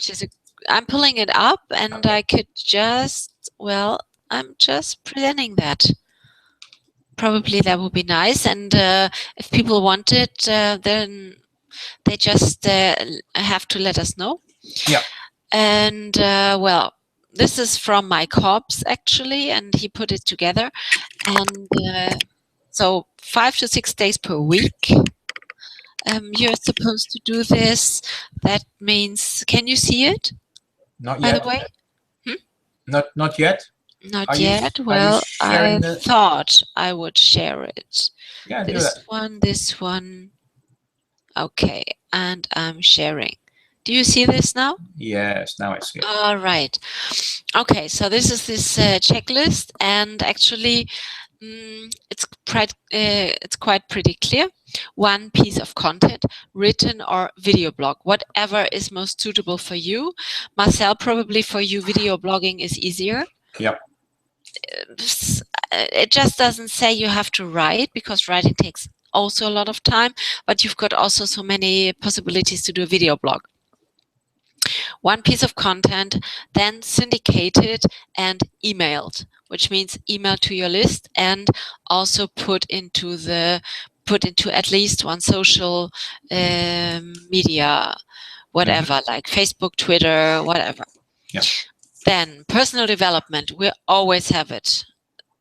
I'm pulling it up, and okay. I could just, well, I'm just presenting that. Probably that would be nice. And if people want it, then they just have to let us know. Yeah. And well, this is from Mike Hobbs, actually, and he put it together. And so 5 to 6 days per week, you're supposed to do this. That means, can you see it? Not yet. By the way? Not yet? Not yet. Well, I thought I would share it. Yeah, This one. Okay, and I'm sharing. Do you see this now? Yes, now I see it. All right. Okay, so this is this checklist, and actually it's quite pretty clear. One piece of content, written or video blog, whatever is most suitable for you. Marcel, probably for you, video blogging is easier. Yep. It just doesn't say you have to write, because writing takes also a lot of time, but you've got also so many possibilities to do a video blog. One piece of content, then syndicated and emailed, which means email to your list and also put into at least one social media, whatever, like Facebook, Twitter, whatever. Yeah. Then personal development, we always have it.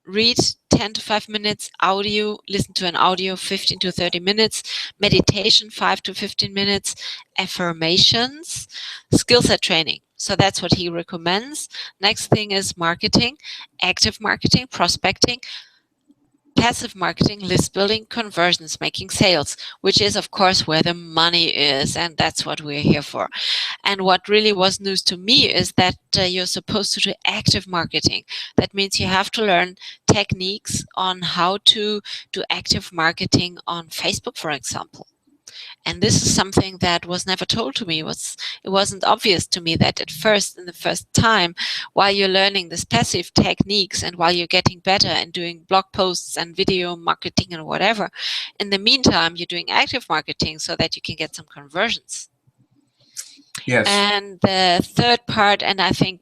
Read 10 to 5 minutes, audio, listen to an audio 15 to 30 minutes, meditation 5 to 15 minutes, affirmations, skill set training. So that's what he recommends. Next thing is marketing, active marketing, prospecting, passive marketing, list building, conversions, making sales, which is of course where the money is, and that's what we're here for. And what really was news to me is that you're supposed to do active marketing. That means you have to learn techniques on how to do active marketing on Facebook, for example. And this is something that was never told to me. It wasn't obvious to me that at first, in the first time, while you're learning this passive techniques and while you're getting better and doing blog posts and video marketing and whatever, in the meantime, you're doing active marketing so that you can get some conversions. Yes. And the third part, and I think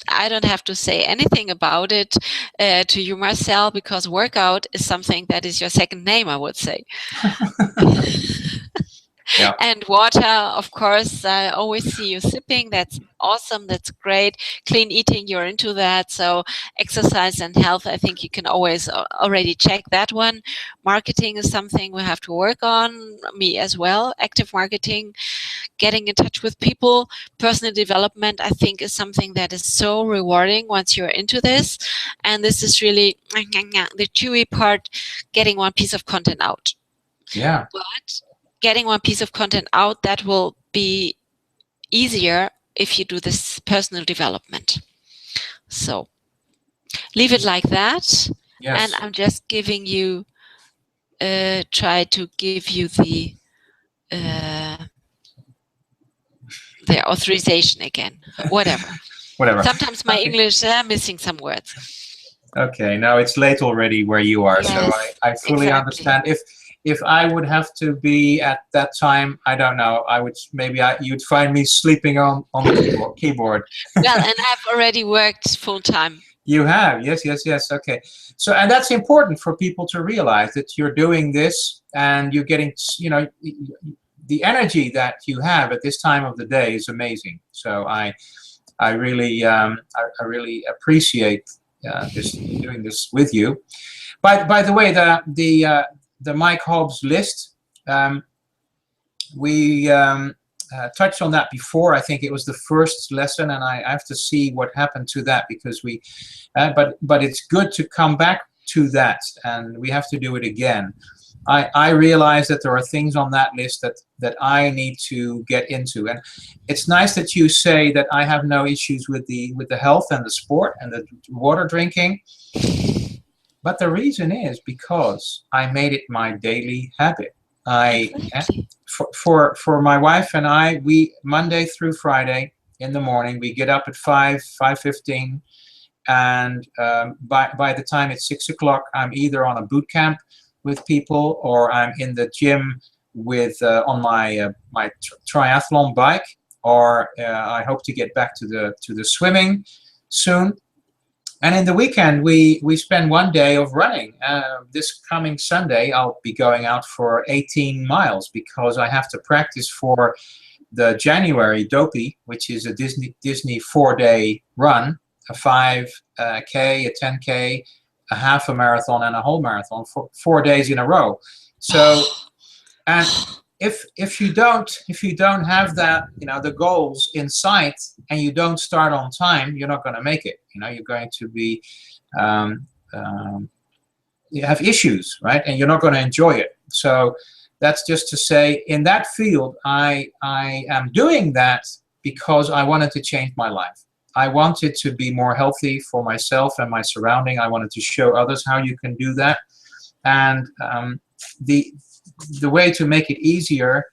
I don't have to say anything about it to you, Marcel, because workout is something that is your second name, I would say. Yeah. And water, of course, I always see you sipping. That's awesome. That's great. Clean eating, you're into that. So exercise and health, I think you can always already check that one. Marketing is something we have to work on, me as well. Active marketing, getting in touch with people. Personal development, I think, is something that is so rewarding once you're into this. And this is really the chewy part, getting one piece of content out. Yeah. But getting one piece of content out, that will be easier if you do this personal development. So leave it like that. Yes. And I'm just giving you, try to give you the authorization again, whatever. Whatever. Sometimes my English missing some words. Okay, now it's late already where you are, Yes, so I fully understand. If I would have to be at that time, I don't know. I would you'd find me sleeping on the keyboard. Well, and I've already worked full time. You have, yes. Okay, so and that's important for people to realize that you're doing this and you're getting, the energy that you have at this time of the day is amazing. So I really appreciate doing this with you. By the way, the Mike Hobbs list, we touched on that before. I think it was the first lesson, and I have to see what happened to that, because but it's good to come back to that, and we have to do it again. I realize that there are things on that list that I need to get into, and it's nice that you say that I have no issues with the health and the sport and the water drinking. But the reason is because I made it my daily habit. For my wife and I, we Monday through Friday in the morning, we get up at 5:15, and by the time it's 6 o'clock, I'm either on a boot camp with people, or I'm in the gym with on my triathlon bike, or I hope to get back to the swimming soon. And in the weekend, we spend one day of running. This coming Sunday, I'll be going out for 18 miles because I have to practice for the January Dopey, which is a Disney 4-day run, a 5K, a 10K, a half a marathon, and a whole marathon for 4 days in a row. So, and if you don't have that, the goals in sight, and you don't start on time, you're not going to make it. You're going to be you have issues, right? And you're not going to enjoy it. So that's just to say, in that field, I am doing that because I wanted to change my life. I wanted to be more healthy for myself and my surrounding. I wanted to show others how you can do that. And the way to make it easier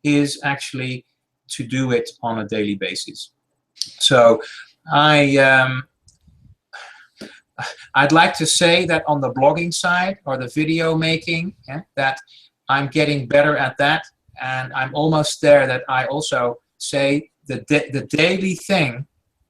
is actually to do it on a daily basis. So I'd like to say that on the blogging side or the video making, that I'm getting better at that, and I'm almost there that I also say the daily thing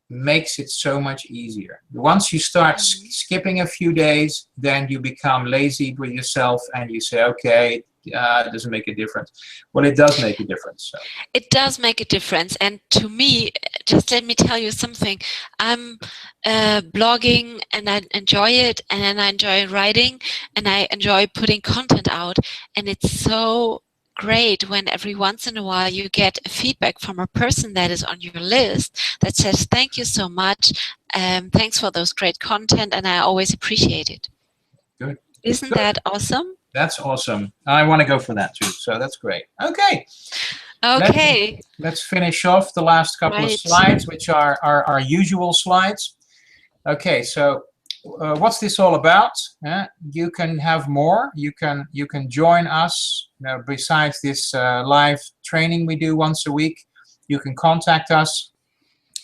makes it so much easier. Once you start skipping a few days, then you become lazy with yourself and you say, okay, it doesn't make a difference. Well, it does make a difference. So. It does make a difference. And to me, just let me tell you something. I'm blogging and I enjoy it, and I enjoy writing, and I enjoy putting content out. And it's so great when every once in a while you get a feedback from a person that is on your list that says, thank you so much. Thanks for those great content, and I always appreciate it. Good. Isn't that awesome? That's awesome. I want to go for that too. So that's great. Okay. Okay. Let's finish off the last couple of slides, which are our usual slides. Okay. So what's this all about? You can have more. You can join us. Besides this live training we do once a week, you can contact us,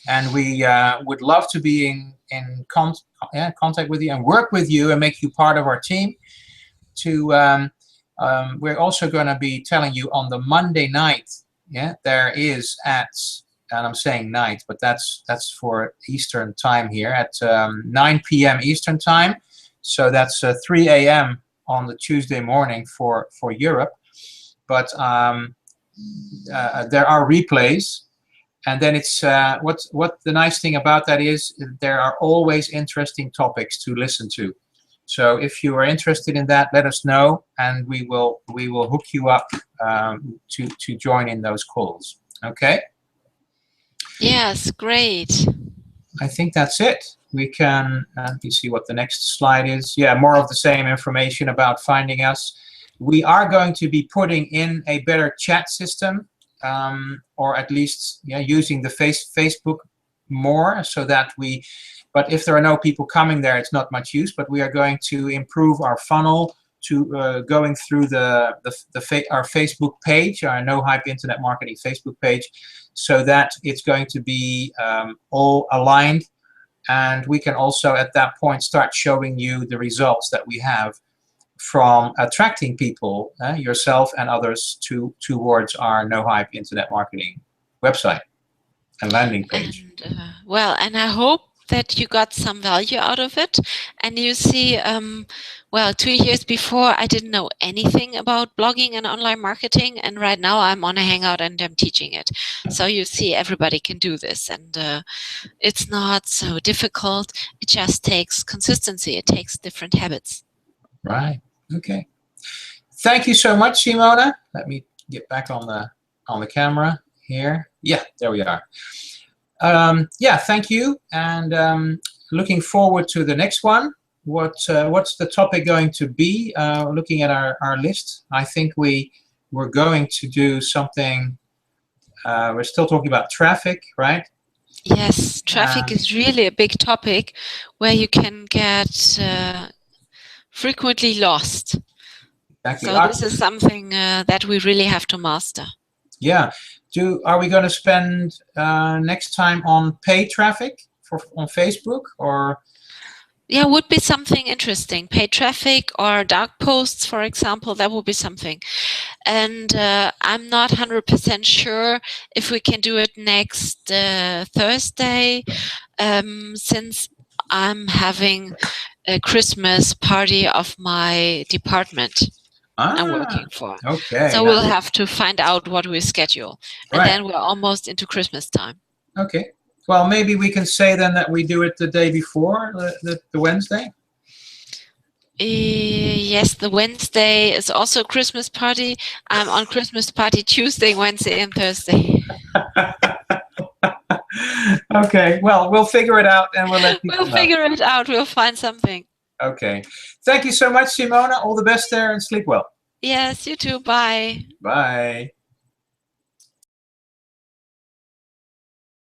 and we would love to be in contact with you and work with you and make you part of our team. We're also going to be telling you on the Monday night. There is and I'm saying night, but that's for Eastern time here at 9 p.m. Eastern time. So that's 3 a.m. on the Tuesday morning for Europe. But there are replays, and then it's what the nice thing about that is there are always interesting topics to listen to. So if you are interested in that, let us know, and we will hook you up to join in those calls. Okay? Yes, great. I think that's it. We can let me see what the next slide is. Yeah, more of the same information about finding us. We are going to be putting in a better chat system, or at least using the Facebook more, so that but if there are no people coming there, it's not much use. But we are going to improve our funnel to going through our Facebook page, our No Hype Internet Marketing Facebook page, so that it's going to be all aligned. And we can also at that point start showing you the results that we have from attracting people, yourself and others, towards our No Hype Internet Marketing website and landing page. And I hope that you got some value out of it. And you see, well, 2 years before, I didn't know anything about blogging and online marketing. And right now I'm on a Hangout and I'm teaching it. So you see, everybody can do this. And it's not so difficult. It just takes consistency. It takes different habits. Right. Okay. Thank you so much, Simone. Let me get back on the camera here. Yeah, there we are. Yeah, thank you, and looking forward to the next one. What's the topic going to be? Looking at our list, I think we're going to do something. We're still talking about traffic, right? Yes, traffic is really a big topic where you can get frequently lost. Exactly. So this is something that we really have to master. Yeah. Are we going to spend next time on paid traffic on Facebook, or? Yeah, would be something interesting. Paid traffic or dark posts, for example, that would be something. And I'm not 100% sure if we can do it next Thursday, since I'm having a Christmas party of my department. I'm working for. Okay. So we'll have to find out what we schedule. And right. Then we're almost into Christmas time. Okay. Well, maybe we can say then that we do it the day before, the Wednesday? Yes, the Wednesday is also a Christmas party. I'm on Christmas party Tuesday, Wednesday, and Thursday. Okay. Well, we'll figure it out and we'll let people know. We'll figure it out. We'll find something. Okay. Thank you so much, Simone. All the best there and sleep well. Yes, you too. Bye. Bye.